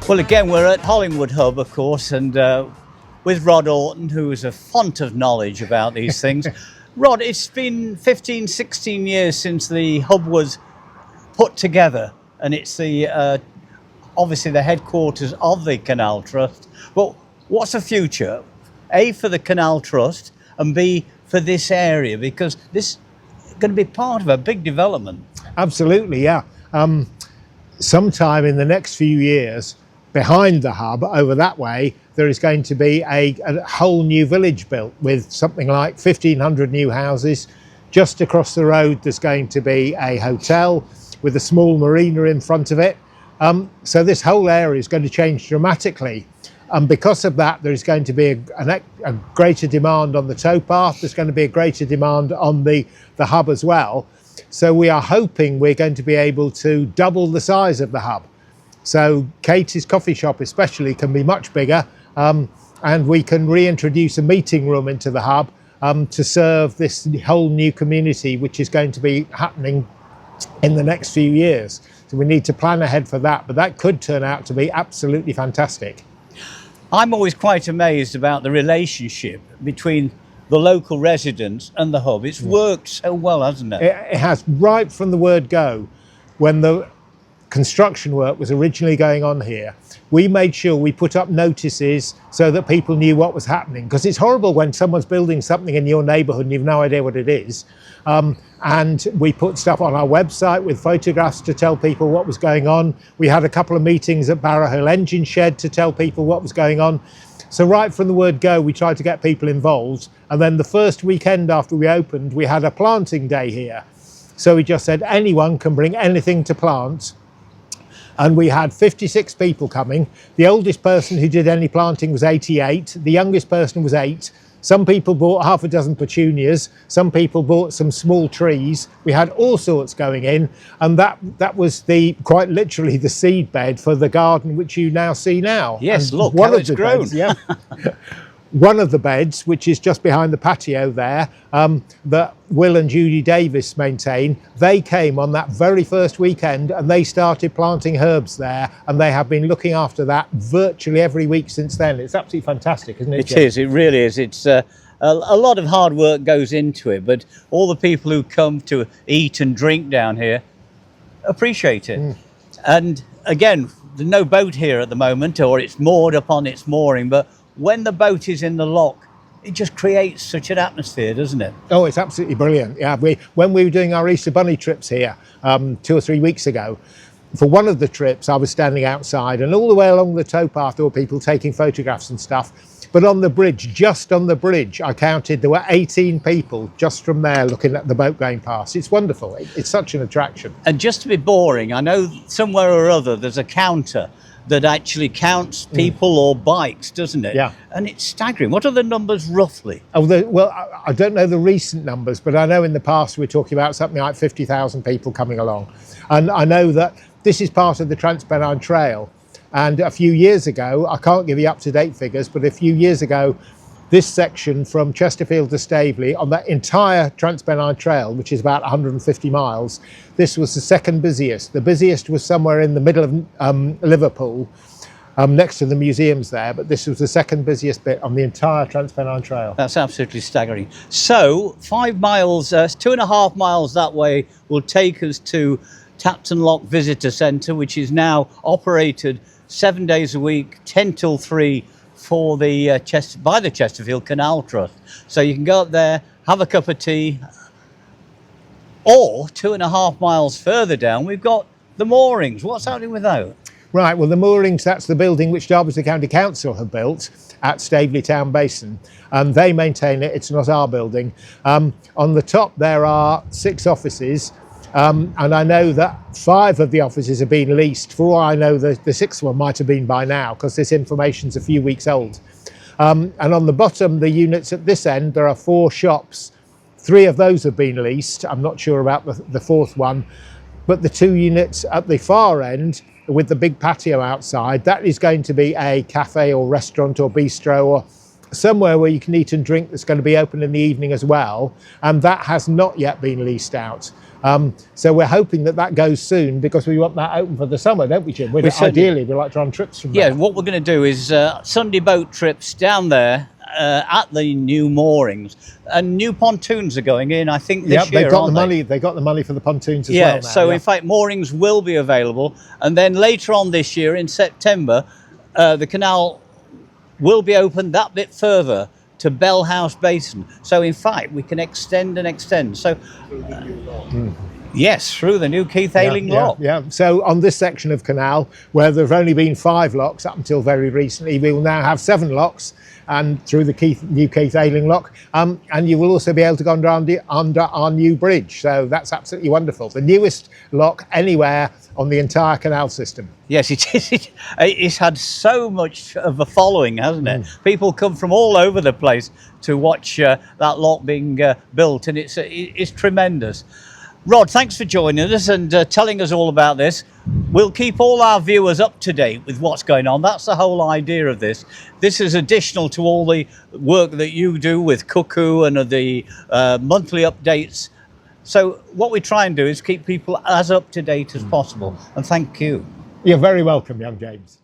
Well, again, we're at Hollingwood Hub, of course, and with Rod Orton, who is a font of knowledge about these things. Rod, it's been 15, 16 years since the hub was put together, and it's the obviously the headquarters of the Canal Trust. But what's the future? A, for the Canal Trust, and B, for this area, because this is going to be part of a big development. Absolutely, yeah. Sometime in the next few years, behind the hub, over that way, there is going to be a whole new village built with something like 1,500 new houses. Just across the road, there's going to be a hotel with a small marina in front of it. So this whole area is going to change dramatically. And because of that, there is going to be a greater demand on the towpath. There's going to be a greater demand on the hub as well. So we are hoping we're going to be able to double the size of the hub. So Katie's coffee shop especially can be much bigger, and we can reintroduce a meeting room into the hub to serve this whole new community, which is going to be happening in the next few years. So we need to plan ahead for that, but that could turn out to be absolutely fantastic. I'm always quite amazed about the relationship between the local residents and the hub. It's worked so well, hasn't it? It has, right from the word go. When the construction work was originally going on here, we made sure we put up notices so that people knew what was happening, because it's horrible when someone's building something in your neighbourhood and you've no idea what it is. And we put stuff on our website with photographs to tell people what was going on. We had a couple of meetings at Barrow Hill Engine Shed to tell people what was going on. So right from the word go, we tried to get people involved. And then the first weekend after we opened, we had a planting day here. So we just said anyone can bring anything to plant. And we had 56 people coming. The oldest person who did any planting was 88. The youngest person was 8. Some people bought half a dozen petunias. Some people bought some small trees. We had all sorts going in. And that was quite literally the seed bed for the garden, which you now see now. Yes, and look how it's grown. Beds, yeah. One of the beds, which is just behind the patio there, that Will and Judy Davis maintain, they came on that very first weekend and they started planting herbs there, and they have been looking after that virtually every week since then. It's absolutely fantastic, isn't it? It is, it really is. It's a lot of hard work goes into it, but all the people who come to eat and drink down here appreciate it. And again, there's no boat here at the moment, or it's moored upon its mooring, but when the boat is in the lock, it just creates such an atmosphere, doesn't it? Oh, it's absolutely brilliant. Yeah, when we were doing our Easter Bunny trips here 2 or 3 weeks ago, for one of the trips, I was standing outside, and all the way along the towpath, there were people taking photographs and stuff. But on the bridge, just on the bridge, I counted there were 18 people just from there looking at the boat going past. It's wonderful. It's such an attraction. And just to be boring, I know somewhere or other there's a counter that actually counts people or bikes, doesn't it? Yeah. And it's staggering. What are the numbers roughly? Oh, well, I don't know the recent numbers, but I know in the past we're talking about something like 50,000 people coming along. And I know that this is part of the Transpennine Trail. And a few years ago, I can't give you up-to-date figures, but a few years ago, this section from Chesterfield to Staveley on that entire Transpennine Trail, which is about 150 miles, this was the second busiest. The busiest was somewhere in the middle of Liverpool, next to the museums there, but this was the second busiest bit on the entire Transpennine Trail. That's absolutely staggering. So 5 miles, 2.5 miles that way will take us to Tapton Lock Visitor Centre, which is now operated 7 days a week, 10 till 3, for the by the Chesterfield Canal Trust. So you can go up there, have a cup of tea, or 2.5 miles further down, we've got the moorings. What's happening with that? Right, well, the moorings, that's the building which Derbyshire County Council have built at Staveley Town Basin. They maintain it, it's not our building. On the top there are 6 offices, and I know that 5 of the offices have been leased. For all I know, the 6th one might have been by now, because this information's a few weeks old. And on the bottom, the units at this end, there are 4 shops. 3 of those have been leased. I'm not sure about the 4th one. But the 2 units at the far end, with the big patio outside, that is going to be a cafe or restaurant or bistro somewhere where you can eat and drink that's going to be open in the evening as well, and that has not yet been leased out. So we're hoping that that goes soon, because we want that open for the summer, don't we, Jim? Ideally, we like to run trips from there. Yeah, what we're going to do is Sunday boat trips down there at the new moorings, and new pontoons are going in, I think, this year. They've got the money. They got the money for the pontoons as well now. So in fact, moorings will be available, and then later on this year in September, the canal will be opened that bit further to Bell House Basin. So in fact, we can extend and extend. So yes, through the new Keith Ayling Lock. Yeah. So on this section of canal, where there've only been 5 locks up until very recently, we will now have 7 locks, and through the new Keith Ayling Lock, and you will also be able to go under our new bridge. So that's absolutely wonderful. The newest lock anywhere on the entire canal system. Yes, it is. It's had so much of a following, hasn't it? People come from all over the place to watch that lock being built, and it's tremendous. Rod, thanks for joining us and telling us all about this. We'll keep all our viewers up to date with what's going on. That's the whole idea of this. This is additional to all the work that you do with Cuckoo and the monthly updates. So what we try and do is keep people as up to date as possible. And thank you. You're very welcome, young James.